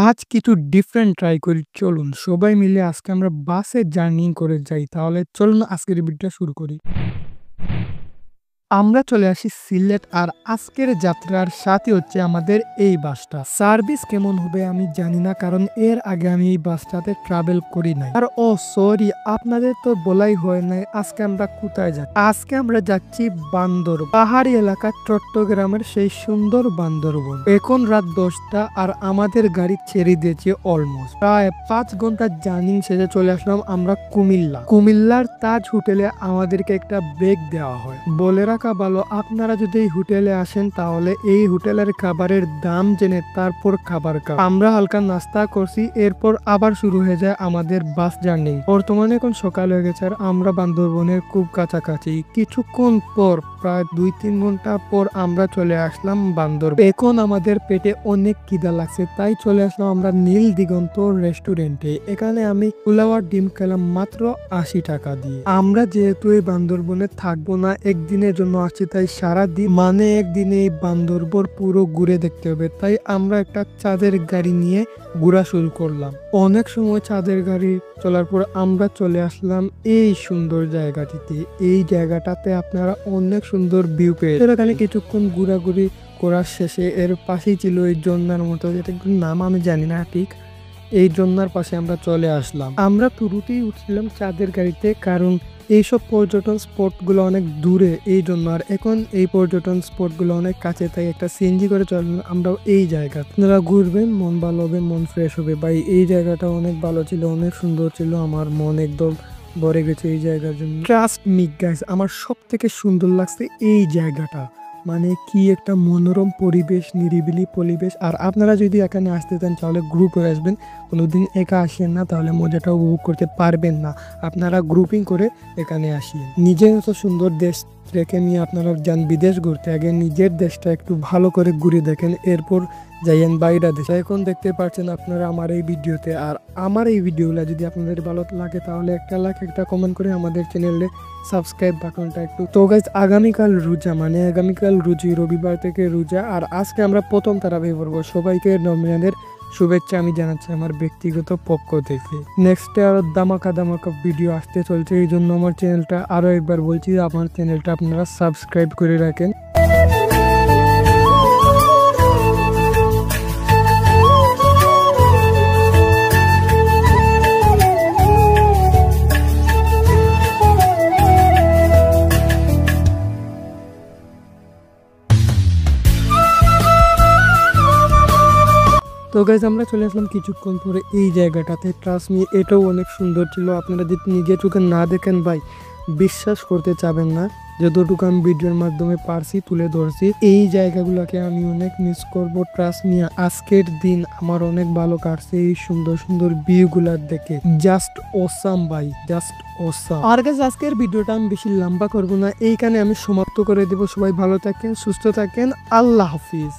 আজ কিছু different try করি। চলুন সবাই মিলে আজকে আমরা বাসে জার্নি করে যাই। তাহলে চলুন আজকের ভিডিওটা শুরু করি। আমরা চলে আসি সিলেট, আর আজকের যাত্রার সাথে হচ্ছে আমাদের এই বাসটা। সার্ভিস কেমন হবে আমি জানি না, কারণ এর আগে আমি এই বাসটাতে ট্রাভেল করি নাই। আর সরি, আপনাদের তো বলাই হয় নাই আজকে আমরা কোথায় যাচ্ছি। আজকে আমরা যাচ্ছি বান্দরবন, পাহাড়ি এলাকা চট্টগ্রামের সেই সুন্দর বান্দরবন। এখন রাত 10টা আর আমাদের গাড়ি ছেড়ে দিয়েছে অলমোস্ট প্রায় 5 ঘন্টার জার্নি শেষে চলে আসলাম আমরা কুমিল্লার তাজ হোটেলে। আমাদেরকে একটা ব্রেক দেওয়া হয়। বলে রাখা ভালো, আপনারা যদি এই হোটেলে আসেন তাহলে এই হোটেলের খাবারের দাম জেনে তারপর খাবার খাও। আমরা হালকা নাস্তা করছি, এরপর আবার শুরু হয়ে যায় আমাদের বাস জার্নি। বর্তমানে এখন সকাল হয়ে গেছে আর আমরা বান্দরবনের খুব কাছাকাছি। কিছুক্ষণ পর প্রায় 2-3 ঘন্টা পর আমরা চলে আসলাম বান্দরবন। এখন আমাদের পেটে অনেক খিদা লাগছে, তাই চলে আসলাম আমরা নীল দিগন্ত রেস্টুরেন্টে। এখানে আমি পোলাও ডিম খেলাম মাত্র 80 টাকা দিয়ে। আমরা যেহেতু এই বান্দরবনে থাকবো না, একদিনের জন্য আসছি, তাই সারাদিন মানে একদিনে এই বান্দরবন পুরো ঘুরে দেখতে হবে। তাই আমরা একটা চাঁদের গাড়ি নিয়ে ঘোরা শুরু করলাম। অনেক সময় চাঁদের গাড়ি চলার পর আমরা চলে আসলাম এই সুন্দর জায়গাটিতে। এই জায়গাটাতে আপনারা অনেক সুন্দর ভিউ পেয়ে এখানে কিছুক্ষণ ঘোরাঘুরি করার শেষে এর পাশেই ছিল এই জন্নার মতো, যেটা নাম আমি জানি না ঠিক। এই জন্নার পাশে আমরা চলে আসলাম। আমরা শুরুতেই উঠছিলাম চাঁদের গাড়িতে, কারণ এইসব পর্যটন স্পটগুলো অনেক দূরে, এই জন্য। আর এখন এই পর্যটন স্পটগুলো অনেক কাছে, তাই একটা সিএনজি করে চললাম আমরা এই জায়গা। আপনারা ঘুরবেন, মন ভালো হবে, মন ফ্রেশ হবে। ভাই এই জায়গাটা অনেক ভালো ছিল, অনেক সুন্দর ছিল। আমার মন একদম ভরে গেছে এই জায়গার জন্য। ট্রাস্ট মি গাইস, আমার সব থেকে সুন্দর লাগছে এই জায়গাটা। মানে কি একটা মনোরম পরিবেশ, নিরিবিলি পরিবেশ। আর আপনারা যদি এখানে আসতে চান তাহলে গ্রুপ হয়ে আসবেন, কোনোদিন একা আসেন না, তাহলে মজাটা উপভোগ করতে পারবেন না। আপনারা গ্রুপিং করে এখানে আসেন। নিজের মতো সুন্দর দেশ রেখে নিয়ে আপনারা যান বিদেশ ঘুরতে, আগে নিজের দেশটা একটু ভালো করে ঘুরে দেখেন, এরপর যাইয়েন বাইরে দেশে। এখন দেখতে পাচ্ছেন আপনারা আমার এই ভিডিওতে। আর আমার এই ভিডিওগুলো যদি আপনাদের ভালো লাগে তাহলে একটা লাইক, একটা কমেন্ট করে আমাদের চ্যানেলে সাবস্ক্রাইব বাটনটা একটু। তো গাইস, আগামীকাল রোজা, মানে আগামীকাল রোজি, রবিবার থেকে রোজা। আর আজকে আমরা প্রথম তারাবি পড়বো। সবাইকে রমজানের শুভেচ্ছা আমি জানাচ্ছি আমার ব্যক্তিগত পক্ষ থেকে। নেক্সটে আরো ধামাকা ভিডিও আসতে চলছে, এই জন্য আমার চ্যানেলটা আরো একবার বলছি, আমার চ্যানেলটা আপনারা সাবস্ক্রাইব করে রাখেন। তো গাইজ, আমরা চলে আসলাম কিছুক্ষণ পরে এই জায়গাটাতে। ট্রাস্ট মি, এটাও অনেক সুন্দর ছিল। আপনারা যদি নিজের চোখে না দেখেন ভাই বিশ্বাস করতে চাবেন না। যতটুকু আমি ভিডিওর মাধ্যমে পারছি তুলে ধরছি। এই জায়গাগুলোকে আমি অনেক মিস করবো। ট্রাস্ট মি, আজকের দিন আমার অনেক ভালো কাটছে এই সুন্দর সুন্দর ভিউগুলা দেখে। জাস্ট অসাম ভাই, জাস্ট অসাম। আর গাইজ, আজকের ভিডিওটা আমি বেশি লম্বা করবো না, এইখানে আমি সমাপ্ত করে দেবো। সবাই ভালো থাকেন, সুস্থ থাকেন, আল্লাহ হাফিজ।